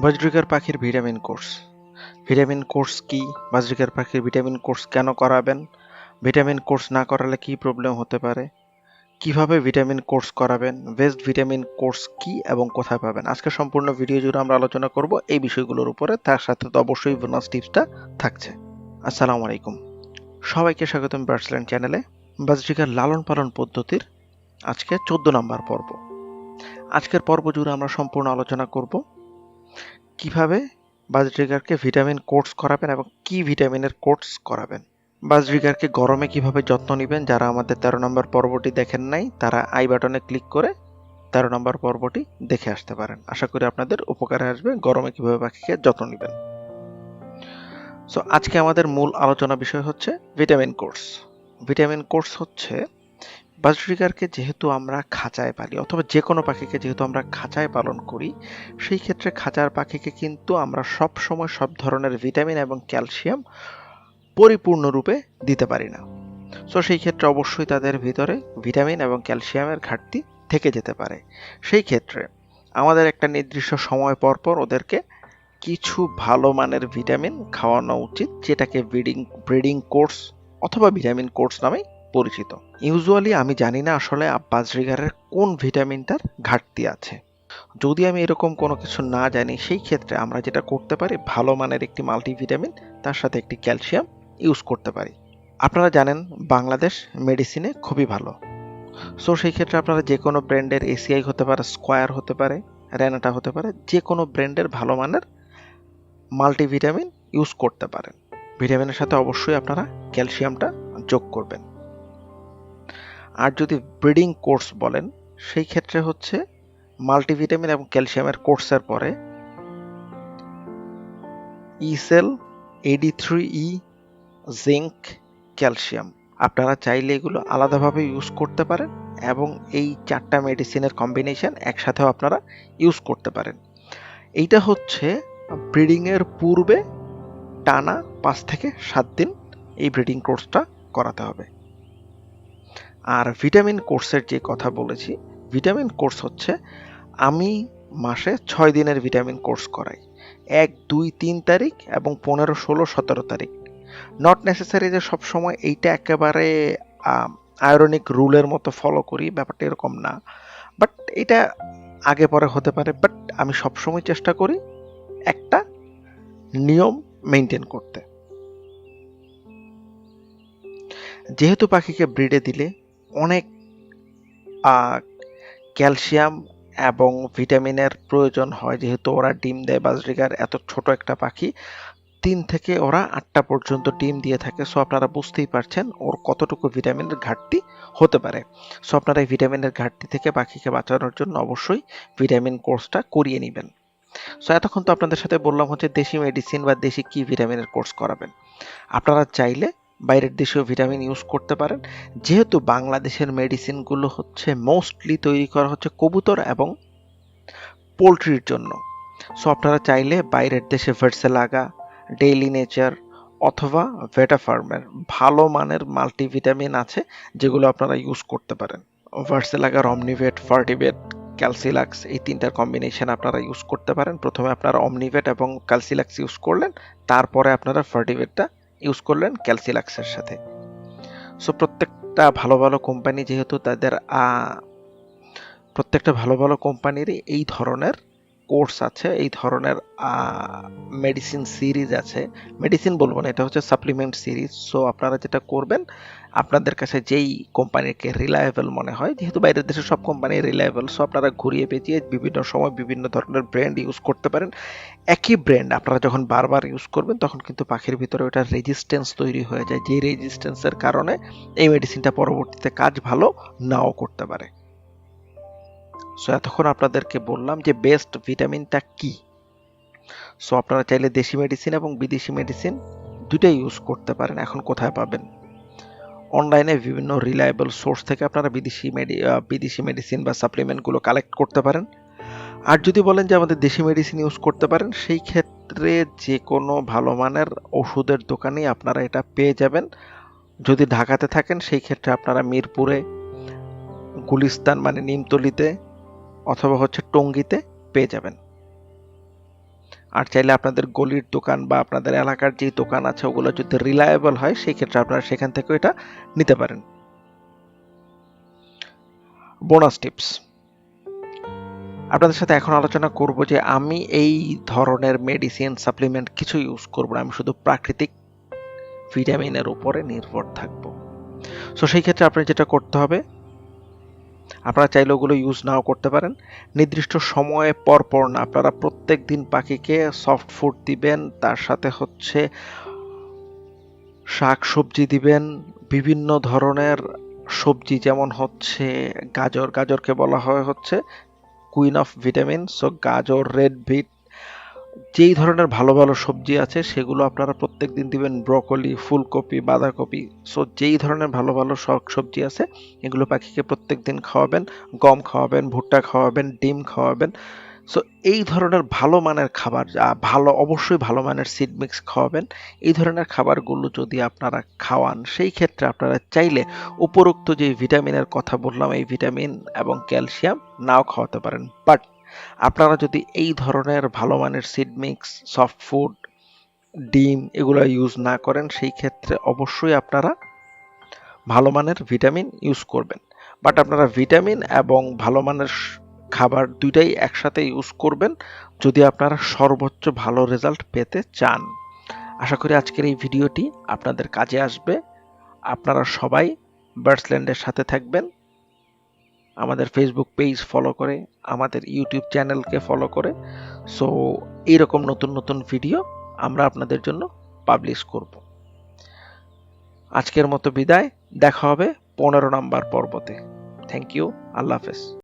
বাজরিকার পাখির vitamin course. Vitamin course কি? বাজরিকার পাখির ভিটামিন কোর্স কেন করাবেন? ভিটামিন কোর্স না করালে কি প্রবলেম হতে পারে? কিভাবে ভিটামিন কোর্স করাবেন? বেস্ট ভিটামিন কোর্স কি এবং কোথায় পাবেন? আজকে সম্পূর্ণ ভিডিও জুড়ে আমরা আলোচনা করব এই বিষয়গুলোর উপরে। তার সাথে তো অবশ্যই বোনাস টিপসটা থাকছে। আসসালামু আলাইকুম, সবাইকে স্বাগতম বার্ডসল্যান্ড চ্যানেলে। বাজরিকার লালন পালন পদ্ধতির আজকে 14 নম্বর পর্ব। আজকের পর্ব জুড়ে আমরা সম্পূর্ণ আলোচনা করব কিভাবে বাজরিকারকে ভিটামিন কোর্স করাবেন এবং কি ভিটামিনের কোর্স করাবেন। বাজরিকারকে গরমে কিভাবে যত্ন নেবেন, যারা আমাদের 13 নম্বর পর্বটি দেখেন নাই তারা আই বাটনে ক্লিক করে 13 নম্বর পর্বটি দেখে আসতে পারেন। আশা করি আপনাদের উপকারে আসবে গরমে কিভাবে পাখিকে যত্ন নেবেন। সো আজকে আমাদের মূল আলোচনা বিষয় হচ্ছে ভিটামিন কোর্স। ভিটামিন কোর্স হচ্ছে বাজরিকারকে যেহেতু আমরা খাঁচায় পালি, অথবা যে কোনো পাখিকে যেহেতু আমরা খাঁচায় পালন করি, সেই ক্ষেত্রে খাঁচার পাখিকে কিন্তু আমরা সব সময় সব ধরনের ভিটামিন এবং ক্যালসিয়াম পরিপূর্ণরূপে দিতে পারি না। সো সেই ক্ষেত্রে অবশ্যই তাদের ভিতরে ভিটামিন এবং ক্যালসিয়ামের ঘাটতি থেকে যেতে পারে। সেই ক্ষেত্রে আমাদের একটা নির্দিষ্ট সময় পর পর ওদেরকে কিছু ভালো মানের ভিটামিন খাওয়ানো উচিত, যেটাকে ব্রিডিং কোর্স অথবা ভিটামিন কোর্স নামে পরিচিত। ইউজুয়ালি আমি জানি না আসলে বাজরিগারের কোন ভিটামিনটার ঘাটতি আছে। যদি আমি এরকম কোনো কিছু না জানি, সেই ক্ষেত্রে আমরা যেটা করতে পারি, ভালো মানের একটি মাল্টিভিটামিন তার সাথে একটি ক্যালসিয়াম ইউজ করতে পারি। আপনারা জানেন বাংলাদেশ মেডিসিনে খুবই ভালো। সো সেই ক্ষেত্রে আপনারা যে কোনো ব্র্যান্ডের এসিআই হতে পারে, স্কোয়ার হতে পারে, রেনাটা হতে পারে, যে কোনো ব্র্যান্ডের ভালো মানের মাল্টিভিটামিন ইউজ করতে পারেন। ভিটামিনের সাথে অবশ্যই আপনারা ক্যালসিয়ামটা যোগ করবেন। আর যদি ব্রিডিং কোর্স বলেন, সেই ক্ষেত্রে হচ্ছে মাল্টিভিটামিন এবং ক্যালসিয়ামের কোর্সের পরে ইসেল, AD3E, জিঙ্ক, ক্যালসিয়াম আপনারা চাইলে এগুলো আলাদাভাবে ইউজ করতে পারেন, এবং এই 4টা মেডিসিনের কম্বিনেশন একসাথেও আপনারা ইউজ করতে পারেন। এইটা হচ্ছে ব্রিডিংয়ের পূর্বে টানা 5 থেকে 7 দিন এই ব্রিডিং কোর্সটা করাতে হবে। আর ভিটামিন কোর্সের যে কথা বলেছি, ভিটামিন কোর্স হচ্ছে আমি মাসে 6 দিনের ভিটামিন কোর্স করাই, 1, 2, 3 তারিখ এবং 15, 16, 17 তারিখ। নট নেসেসারি যে সবসময় এইটা একেবারে আয়রনিক রুলের মতো ফলো করি, ব্যাপারটা এরকম না। বাট এটা আগে পরে হতে পারে, বাট আমি সবসময় চেষ্টা করি একটা নিয়ম মেনটেন করতে। যেহেতু পাখিকে ব্রিডে দিলে অনেক ক্যালসিয়াম এবং ভিটামিনের প্রয়োজন হয়, যেহেতু ওরা ডিম দেয়। বাজরিকার এত ছোট একটা পাখি, 3 থেকে ওরা 8টা পর্যন্ত ডিম দিয়ে থাকে। সো আপনারা বুঝতেই পারছেন ওর কতটুকু ভিটামিনের ঘাটতি হতে পারে। সো আপনারা এই ভিটামিনের ঘাটতি থেকে পাখিকে বাঁচানোর জন্য অবশ্যই ভিটামিন কোর্সটা করিয়ে নেবেন। সো এতক্ষণ তো আপনাদের সাথে বললাম হচ্ছে দেশি মেডিসিন বা দেশি কি ভিটামিনের কোর্স করাবেন। আপনারা চাইলে বাইরের দেশেও ভিটামিন ইউজ করতে পারেন, যেহেতু বাংলাদেশের মেডিসিনগুলো হচ্ছে মোস্টলি তৈরি করা হচ্ছে কবুতর এবং পোলট্রির জন্য। সো আপনারা চাইলে বাইরের দেশে ভার্সেলাগা, ডেইলি নেচার অথবা ভেটাফার্মের ভালো মানের মাল্টিভিটামিন আছে, যেগুলো আপনারা ইউজ করতে পারেন। ভার্সেলাগার অমনিভেট, ফার্টিভেট, ক্যালসিলাক্স, এই 3টার কম্বিনেশন আপনারা ইউজ করতে পারেন। প্রথমে আপনারা অমনিভেট এবং ক্যালসিলাক্স ইউজ করলেন, তারপরে আপনারা ফার্টিভেটটা ইউজ করলেন ক্যালসিলাক্সের সাথে। সো প্রত্যেকটা ভালো ভালো কোম্পানি, যেহেতু তাদের প্রত্যেকটা ভালো ভালো কোম্পানিরই এই ধরনের কোর্স আছে, এই ধরনের মেডিসিন সিরিজ আছে। মেডিসিন বলবো না, এটা হচ্ছে সাপ্লিমেন্ট সিরিজ। সো আপনারা যেটা করবেন, আপনাদের কাছে যেই কোম্পানিকে রিলায়েবল মনে হয়, যেহেতু বাইরের দেশের সব কোম্পানি রিলায়েবল, সো আপনারা ঘুরিয়ে পেঁচিয়ে বিভিন্ন সময় বিভিন্ন ধরনের ব্র্যান্ড ইউজ করতে পারেন। একই ব্র্যান্ড আপনারা যখন বারবার ইউজ করবেন, তখন কিন্তু পাখির ভিতরে ওটা রেজিস্ট্যান্স তৈরি হয়ে যায়, যে রেজিস্ট্যান্সের কারণে এই মেডিসিনটা পরবর্তীতে কাজ ভালো নাও করতে পারে। সো এতক্ষণ আপনাদেরকে বললাম যে বেস্ট ভিটামিনটা কি। সো আপনারা চাইলে দেশি মেডিসিন এবং বিদেশি মেডিসিন দুটাই ইউজ করতে পারেন। এখন কোথায় পাবেন? অনলাইনে বিভিন্ন রিলায়েবল সোর্স থেকে আপনারা বিদেশি মেডিসিন বা সাপ্লিমেন্টগুলো কালেক্ট করতে পারেন। আর যদি বলেন যে আমাদের দেশি মেডিসিন ইউজ করতে পারেন, সেই ক্ষেত্রে যে কোনো ভালো মানের ওষুধের দোকানেই আপনারা এটা পেয়ে যাবেন। যদি ঢাকাতে থাকেন, সেই ক্ষেত্রে আপনারা মিরপুরে, গুলিস্তান মানে নিমতলিতে, অথবা হচ্ছে টঙ্গীতে পেয়ে যাবেন। আর চাইলে আপনাদের গলির দোকান বা আপনাদের এলাকার যে দোকান আছে ওগুলো যদি রিলায়েবল হয় সেই ক্ষেত্রে আপনারা সেখান থেকেও এটা নিতে পারেন। বোনাস টিপস, আপনাদের সাথে এখন আলোচনা করব যে আমি এই ধরনের মেডিসিন সাপ্লিমেন্ট কিছু ইউজ করব না, আমি শুধু প্রাকৃতিক ভিটামিনের উপরে নির্ভর থাকব। সো সেই ক্ষেত্রে আপনার যেটা করতে হবে, আপনারা চাইলে ওগুলো ইউজ নাও করতে পারেন। নির্দিষ্ট সময়ে পরপর না, আপনারা প্রত্যেক দিন পাখিকে সফট ফুড দিবেন, তার সাথে হচ্ছে শাক সবজি দিবেন, বিভিন্ন ধরনের সবজি, যেমন হচ্ছে গাজর, গাজরকে বলা হয় হচ্ছে কুইন অফ ভিটামিন। সো গাজর, রেড বিট, যেই ধরনের ভালো ভালো সবজি আছে সেগুলো আপনারা প্রত্যেক দিন দিবেন। ব্রকলি, ফুলকপি, বাঁধাকপি, সো যেই ধরনের ভালো ভালো সবজি আছে এগুলো পাখিকে প্রত্যেক দিন খাওয়াবেন। গম খাওয়াবেন, ভুট্টা খাওয়াবেন, ডিম খাওয়াবেন। সো এই ধরনের ভালো মানের খাবার, অবশ্যই ভালো মানের সিড মিক্স খাওয়াবেন। এই ধরনের খাবারগুলো যদি আপনারা খাওয়ান সেই ক্ষেত্রে আপনারা চাইলে উপরোক্ত যে ভিটামিনের কথা বললাম এই ভিটামিন এবং ক্যালসিয়াম নাও খাওয়াতে পারেন। বাট আপনারা যদি এই ধরনের ভালো মানের সিড মিক্স, সফট ফুড, ডিম এগুলো ইউজ না করেন সেই ক্ষেত্রে অবশ্যই আপনারা ভালো মানের ভিটামিন ইউজ করবেন। বাট আপনারা ভিটামিন এবং ভালো মানের খাবার দুইটাই একসাথে ইউজ করবেন যদি আপনারা সর্বোচ্চ ভালো রেজাল্ট পেতে চান। আশা করি আজকের এই ভিডিওটি আপনাদের কাজে আসবে। আপনারা সবাই বার্ডসল্যান্ডের সাথে থাকবেন, আমাদের ফেসবুক পেজ ফলো করে, আমাদের ইউটিউব চ্যানেলকে ফলো করে। সো এইরকম নতুন নতুন ভিডিও আমরা আপনাদের জন্য পাবলিশ করব। আজকের মতো বিদায়, দেখা হবে 15 নম্বর পর্বতে। থ্যাংক ইউ, আল্লাহ হাফেজ।